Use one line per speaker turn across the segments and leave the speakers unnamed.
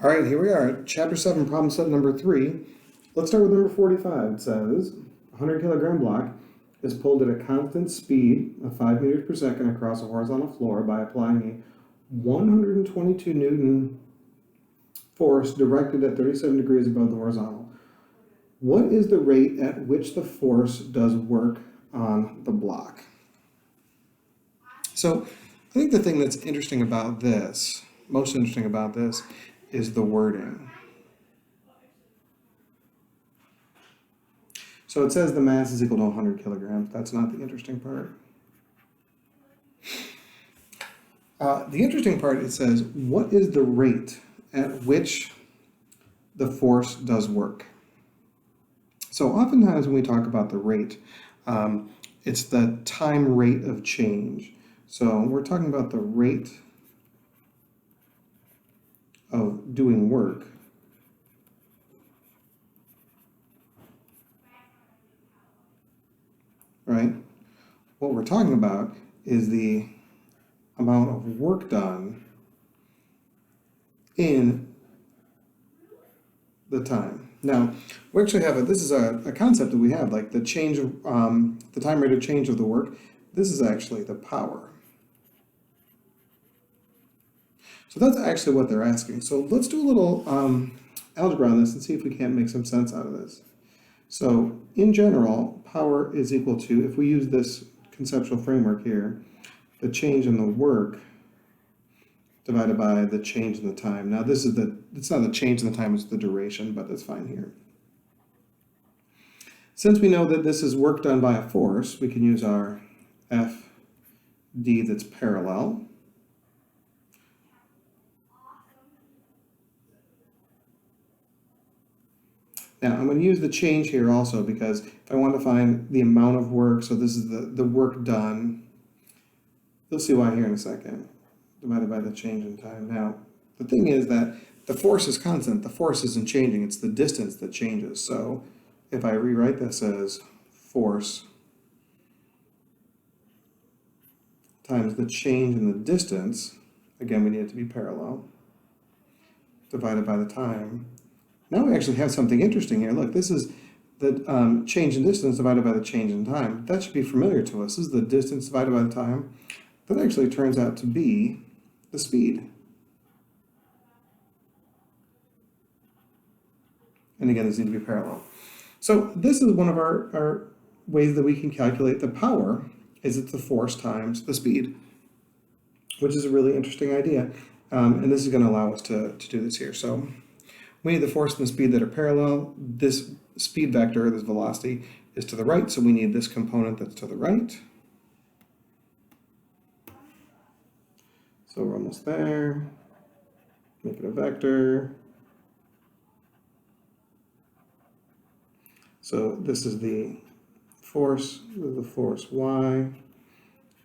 All right, here we are, Chapter 7, problem set number 3. Let's start with number 45. It says, a 100-kilogram block is pulled at a constant speed of 5 meters per second across a horizontal floor by applying a 122 Newton force directed at 37 degrees above the horizontal. What is the rate at which the force does work on the block? So I think the thing that's interesting about this, most interesting about this, is the wording. So it says the mass is equal to 100 kilograms. That's not the interesting part. The interesting part, it says, what is the rate at which the force does work? So oftentimes when we talk about the rate, it's the time rate of change. So we're talking about the rate of doing work. Right? What we're talking about is the amount of work done in the time. Now, we actually have this is a concept that we have, like the change of, the time rate of change of the work. This is actually the power. So that's actually what they're asking. So let's do a little algebra on this and see if we can't make some sense out of this. So in general, power is equal to, if we use this conceptual framework here, the change in the work divided by the change in the time. Now this is it's not the change in the time, it's the duration, but that's fine here. Since we know that this is work done by a force, we can use our FD that's parallel. Now I'm going to use the change here also because if I want to find the amount of work, so this is the work done, you'll see why here in a second, divided by the change in time. Now, the thing is that the force is constant, the force isn't changing, it's the distance that changes. So if I rewrite this as force times the change in the distance, again we need it to be parallel, divided by the time. Now we actually have something interesting here. Look, this is the change in distance divided by the change in time. That should be familiar to us. This is the distance divided by the time. That actually turns out to be the speed. And again, these need to be parallel. So this is one of our ways that we can calculate the power, is it's the force times the speed, which is a really interesting idea. And this is going to allow us to do this here. So we need the force and the speed that are parallel. This speed vector, this velocity, is to the right, so we need this component that's to the right. So we're almost there. Make it a vector. So this is the force, this is the force y,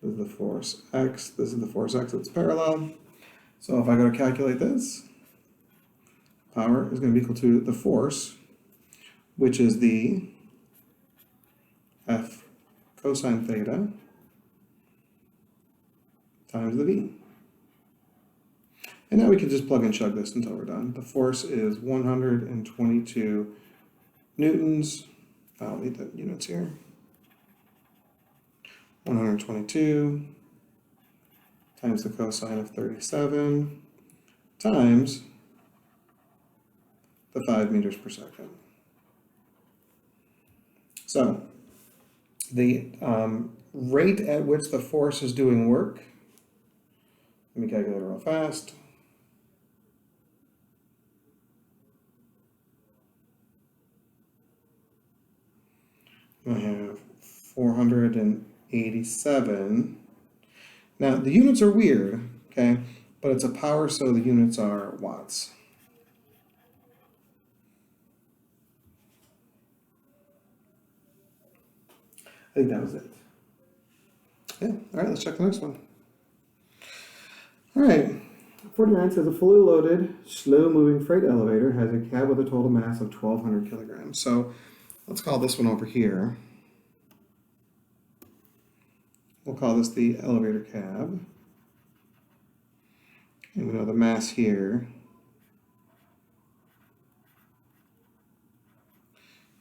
this is the force x, this is the force x that's parallel. So if I go to calculate this, power is going to be equal to the force, which is the F cosine theta times the V. And now we can just plug and chug this until we're done. The force is 122 newtons. I'll need the units here. 122 times the cosine of 37 times the 5 meters per second. So the rate at which the force is doing work, let me calculate it real fast. I have 487. Now the units are weird, okay, but it's a power, so the units are watts. I think that was it. Yeah, all right, let's check the next one. All right, 49 says a fully loaded, slow-moving freight elevator has a cab with a total mass of 1,200 kilograms. So let's call this one over here. We'll call this the elevator cab. And we know the mass here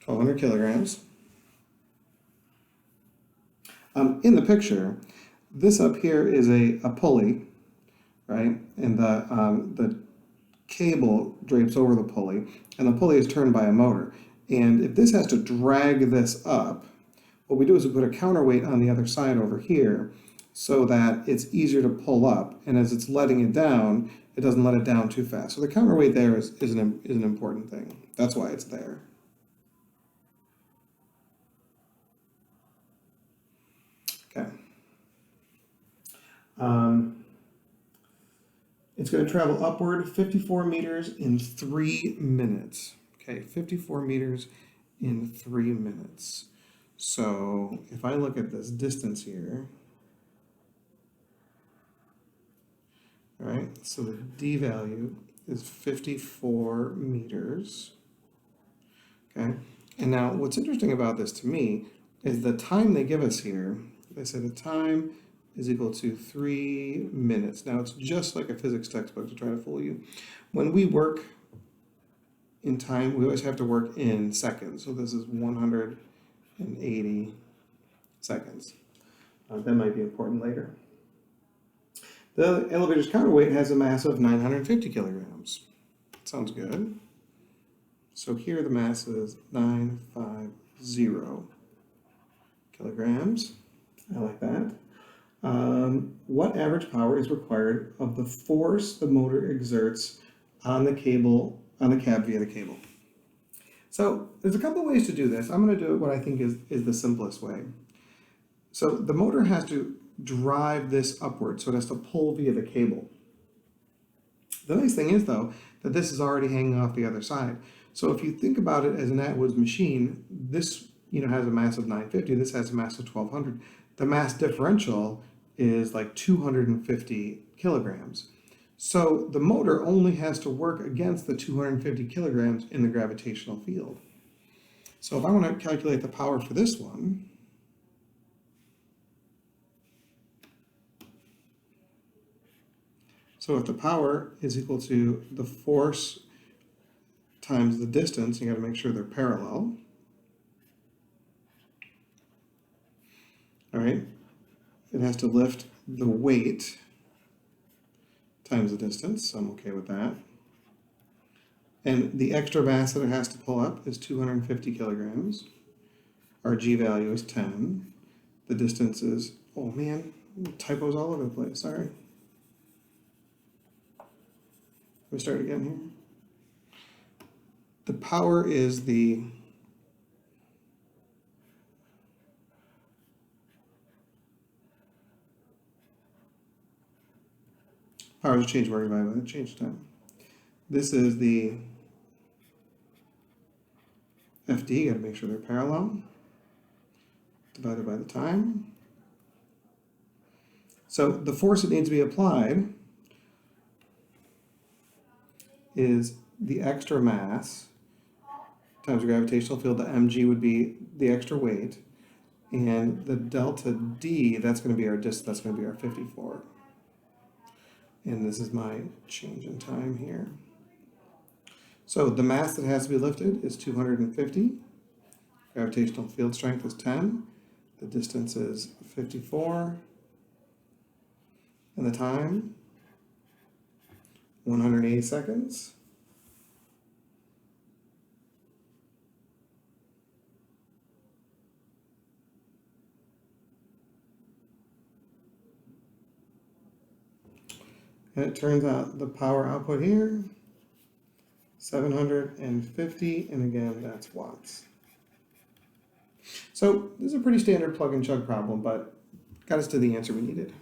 1,200 kilograms. In the picture, this up here is a pulley, right? And the cable drapes over the pulley, and the pulley is turned by a motor. And if this has to drag this up, what we do is we put a counterweight on the other side over here so that it's easier to pull up, and as it's letting it down, it doesn't let it down too fast. So the counterweight there is an important thing. That's why it's there. Okay. It's going to travel upward 54 meters in 3 minutes. Okay, 54 meters in 3 minutes. So if I look at this distance here, all right, so the D value is 54 meters. Okay, and now what's interesting about this to me is the time they give us here. They say the time is equal to 3 minutes. Now it's just like a physics textbook to try to fool you. When we work in time, we always have to work in seconds. So this is 180 seconds. That might be important later. The elevator's counterweight has a mass of 950 kilograms. Sounds good. So here the mass is 950 kilograms. I like that. What average power is required of the force the motor exerts on the cab via the cable? So there's a couple of ways to do this. I'm going to do it what I think is the simplest way. So the motor has to drive this upward, so it has to pull via the cable. The nice thing is, though, that this is already hanging off the other side. So if you think about it as an Atwood's machine, this has a mass of 950, this has a mass of 1,200. The mass differential is like 250 kilograms. So the motor only has to work against the 250 kilograms in the gravitational field. So if I want to calculate the power for this one, so if the power is equal to the force times the distance, you got to make sure they're parallel. All right, it has to lift the weight times the distance, so I'm okay with that. And the extra mass that it has to pull up is 250 kilograms. Our G value is 10. The distance is, oh man, typos all over the place, sorry. Let me start again here. The power is the power is change word divided by the change time. This is the FD, got to make sure they're parallel, divided by the time. So the force that needs to be applied is the extra mass times the gravitational field. The mg would be the extra weight, and the delta d, that's going to be our distance, that's going to be our 54. And this is my change in time here. So the mass that has to be lifted is 250. Gravitational field strength is 10. The distance is 54. And the time, 180 seconds. And it turns out the power output here, 750, and again, that's watts. So this is a pretty standard plug and chug problem, but got us to the answer we needed.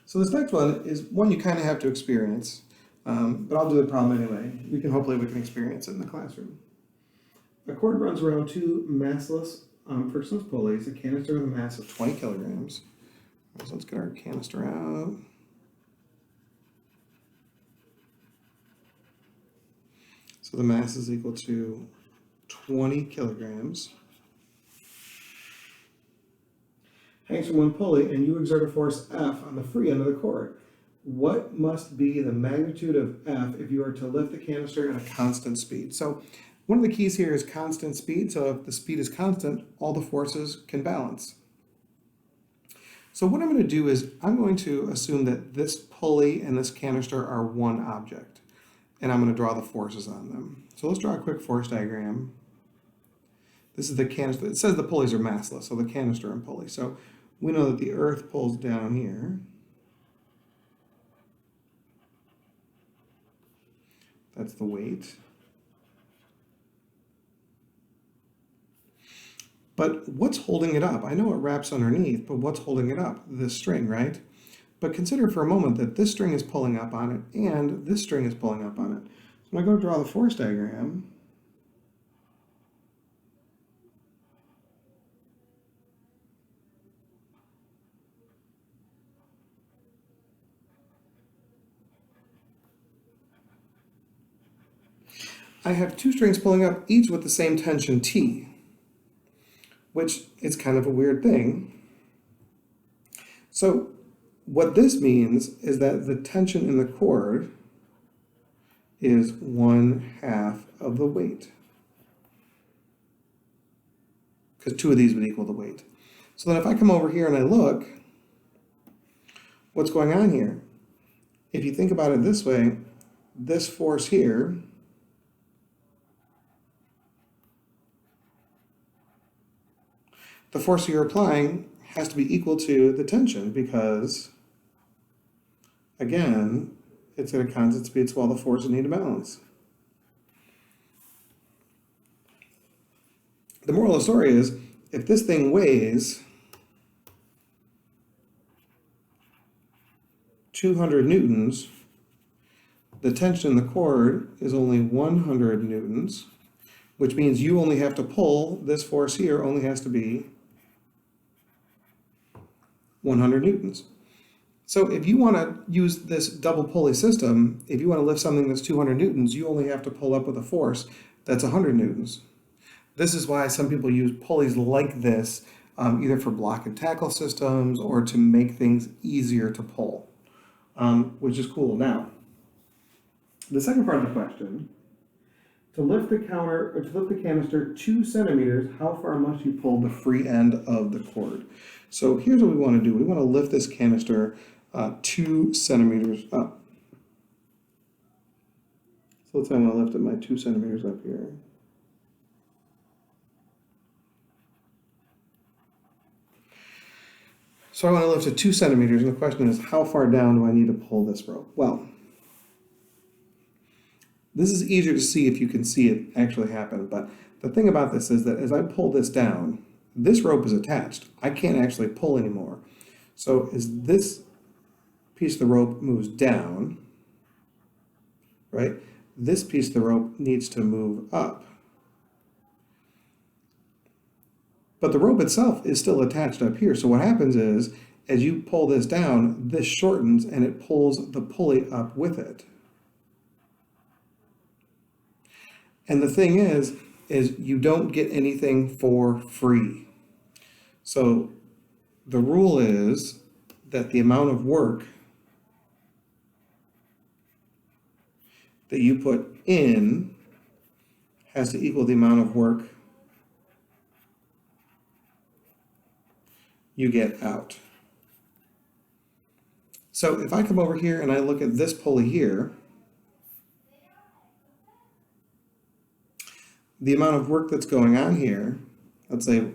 So this next one is one you kind of have to experience, but I'll do the problem anyway. We can experience it in the classroom. A cord runs around two massless frictionless pulleys, a canister with a mass of 20 kilograms. So let's get our canister out. So the mass is equal to 20 kilograms. Hangs from one pulley, and you exert a force F on the free end of the cord. what must be the magnitude of F if you are to lift the canister at a constant speed? So one of the keys here is constant speed. So if the speed is constant, all the forces can balance. So what I'm going to do is I'm going to assume that this pulley and this canister are one object, and I'm going to draw the forces on them. So let's draw a quick force diagram. This is the canister. It says the pulleys are massless, so the canister and pulley. So we know that the earth pulls down here. That's the weight. But what's holding it up? I know it wraps underneath, but what's holding it up? This string, right? But consider for a moment that this string is pulling up on it and this string is pulling up on it. So when I go to draw the force diagram, I have two strings pulling up, each with the same tension T, which is kind of a weird thing. So what this means is that the tension in the cord is 1/2 of the weight, because two of these would equal the weight. So then if I come over here and I look, what's going on here? If you think about it this way, this force here the force you're applying has to be equal to the tension because, again, it's at a constant speed, so all the forces need to balance. The moral of the story is, if this thing weighs 200 newtons, the tension in the cord is only 100 newtons, which means you only have to pull, this force here only has to be 100 newtons. So if you want to use this double pulley system, if you want to lift something that's 200 newtons, you only have to pull up with a force that's 100 newtons. This is why some people use pulleys like this, either for block and tackle systems or to make things easier to pull, which is cool. Now, the second part of the question, to lift the canister 2 centimeters, how far must you pull the free end of the cord? So here's what we want to do. We want to lift this canister 2 centimeters up. So let's say I want to lift it my 2 centimeters up here. So I want to lift it 2 centimeters, and the question is, how far down do I need to pull this rope? Well, this is easier to see if you can see it actually happen, but the thing about this is that as I pull this down, this rope is attached. I can't actually pull anymore. So as this piece of the rope moves down, right, this piece of the rope needs to move up. But the rope itself is still attached up here. So what happens is, as you pull this down, this shortens and it pulls the pulley up with it. And the thing is you don't get anything for free. So the rule is that the amount of work that you put in has to equal the amount of work you get out. So if I come over here and I look at this pulley here, the amount of work that's going on here, let's say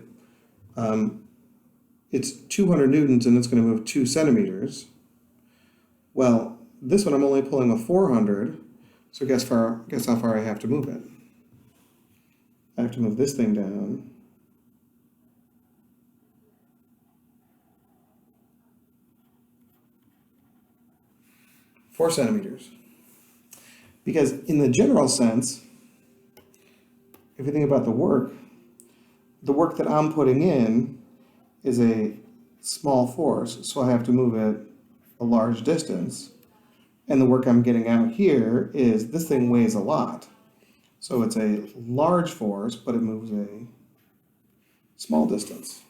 it's 200 newtons and it's going to move 2 centimeters. Well, this one I'm only pulling a 400, so guess how far I have to move it. I have to move this thing down. Four centimeters. Because in the general sense, if you think about the work that I'm putting in is a small force, so I have to move it a large distance. And the work I'm getting out here is, this thing weighs a lot. So it's a large force, but it moves a small distance.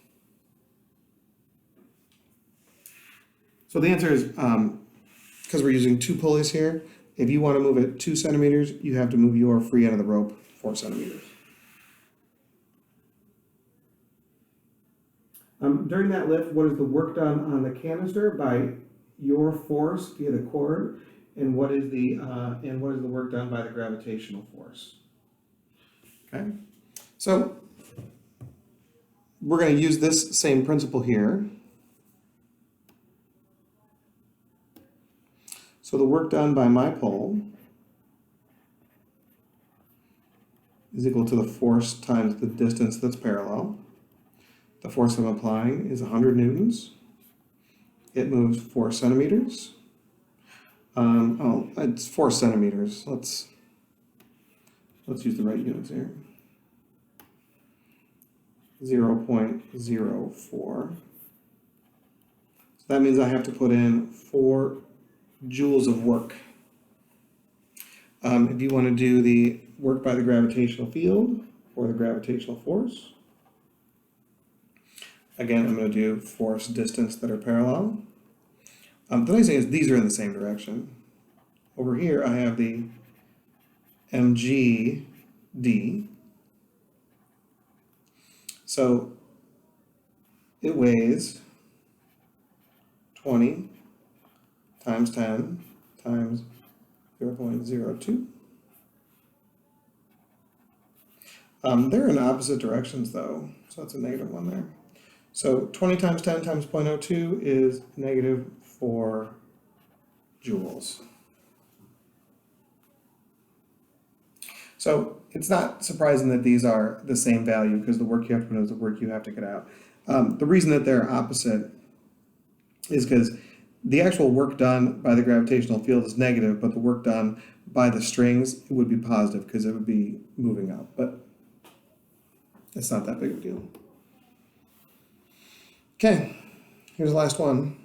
So the answer is because we're using two pulleys here, if you want to move it 2 centimeters, you have to move your free end of the rope 4 centimeters. During that lift, what is the work done on the canister by your force via the cord, and what is the work done by the gravitational force? Okay, so we're going to use this same principle here. So the work done by my pull is equal to the force times the distance that's parallel. The force I'm applying is 100 newtons. It moves 4 centimeters. It's 4 centimeters. Let's use the right units here. 0.04. So that means I have to put in 4 joules of work. If you want to do the work by the gravitational field or the gravitational force, again, I'm going to do force, distance that are parallel. The nice thing is these are in the same direction. Over here, I have the mgd. So it weighs 20 times 10 times 0.02. They're in opposite directions though, so that's a negative one there. So 20 times 10 times 0.02 is negative 4 joules. So it's not surprising that these are the same value because the work you have to put in is the work you have to get out. The reason that they're opposite is because the actual work done by the gravitational field is negative, but the work done by the strings would be positive because it would be moving up, but it's not that big of a deal. Okay, here's the last one.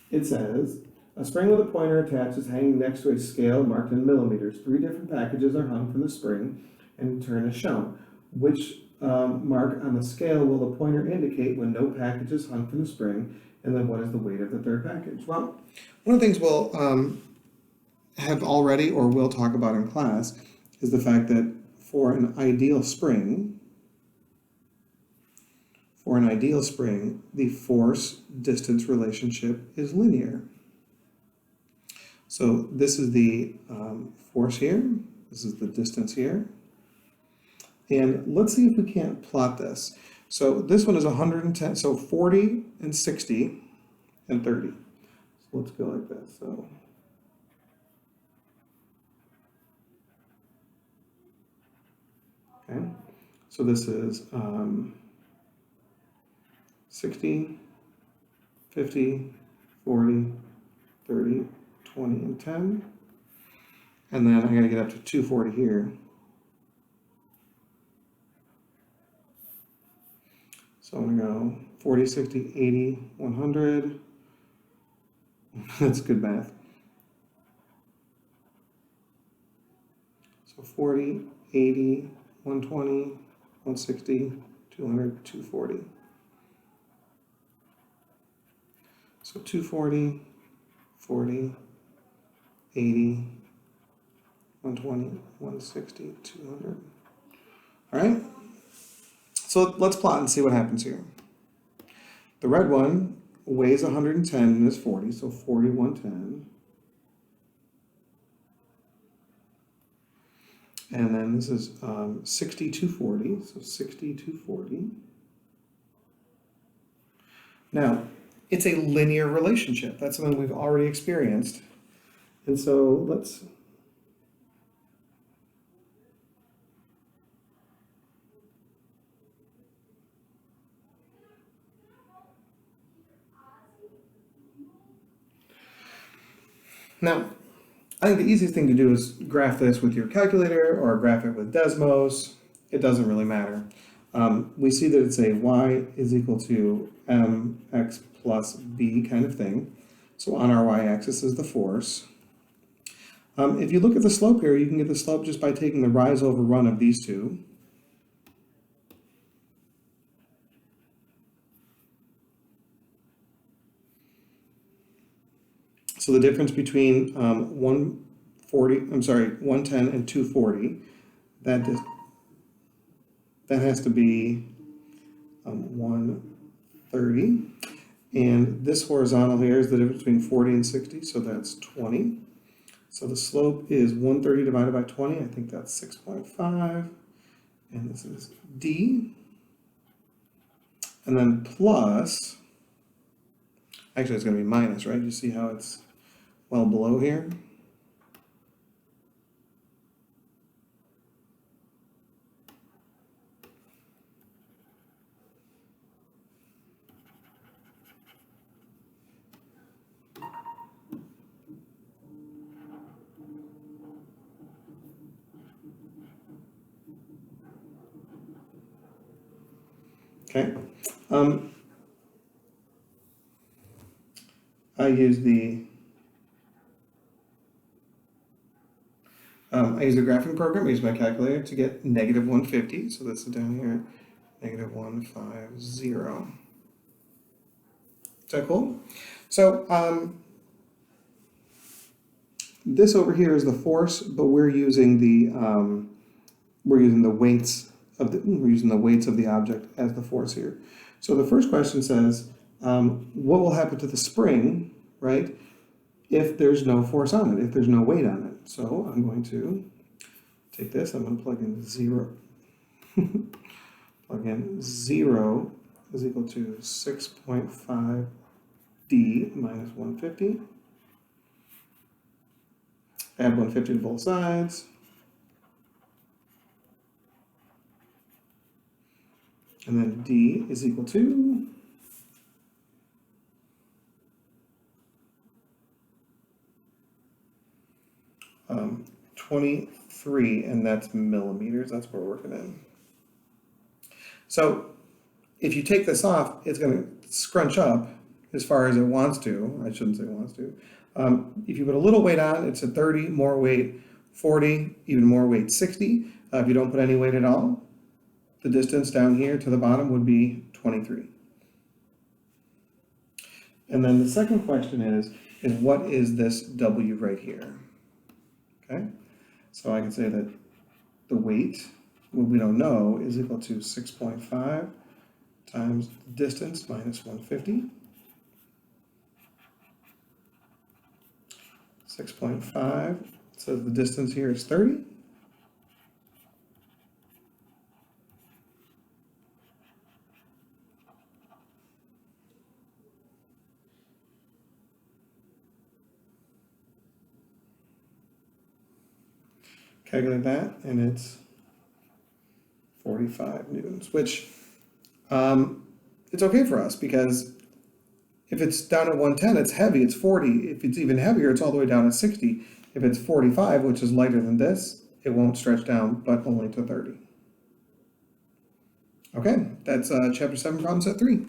It says, a spring with a pointer attached is hanging next to a scale marked in millimeters. 3 different packages are hung from the spring and in turn is shown. Which mark on the scale will the pointer indicate when no package is hung from the spring, and then what is the weight of the third package? Well, one of the things we'll have already or will talk about in class is the fact that for an ideal spring, the force-distance relationship is linear. So this is the force here, this is the distance here. And let's see if we can't plot this. So this one is 110, so 40 and 60 and 30. So let's go like this. So okay, so this is 60, 50, 40, 30, 20, and 10. And then I gotta get up to 240 here. So I'm gonna go 40, 60, 80, 100. That's good math. So 40, 80, 120, 160, 200, 240. So 240, 40, 80, 120, 160, 200. All right? So let's plot and see what happens here. The red one weighs 110 and is 40, so 40, 110. And then this is 60, 240, so 60, 240. Now, it's a linear relationship. That's something we've already experienced. And so let's now, I think the easiest thing to do is graph this with your calculator or graph it with Desmos. It doesn't really matter. We see that it's a y is equal to mx plus b kind of thing. So on our y-axis is the force. If you look at the slope here, you can get the slope just by taking the rise over run of these two. So the difference between 110 and 240, that has to be 130. And this horizontal here is the difference between 40 and 60, so that's 20. So the slope is 130 divided by 20, I think that's 6.5. And this is D. And then plus, actually it's going to be minus, right? You see how it's well below here? Okay. I use the graphing program. I use my calculator to get negative 150. So this is down here, negative 150. Is that cool? So this over here is the force, but we're using the weights of the object as the force here. So the first question says, what will happen to the spring, right, if there's no force on it, if there's no weight on it? So I'm going to take this, I'm going to plug in 0. Plug in 0 is equal to 6.5 D minus 150. Add 150 to both sides. And then D is equal to 23, and that's millimeters. That's what we're working in. So if you take this off, it's going to scrunch up as far as it wants to. I shouldn't say wants to. If you put a little weight on, it's a 30, more weight 40, even more weight 60. If you don't put any weight at all, the distance down here to the bottom would be 23. And then the second question is what is this W right here? Okay, so I can say that the weight, what we don't know, is equal to 6.5 times the distance minus 150. 6.5 says the distance here is 30. Calculate that, and it's 45 newtons, which it's okay for us because if it's down at 110, it's heavy, it's 40. If it's even heavier, it's all the way down at 60. If it's 45, which is lighter than this, it won't stretch down, but only to 30. Okay, that's chapter 7, problem set 3.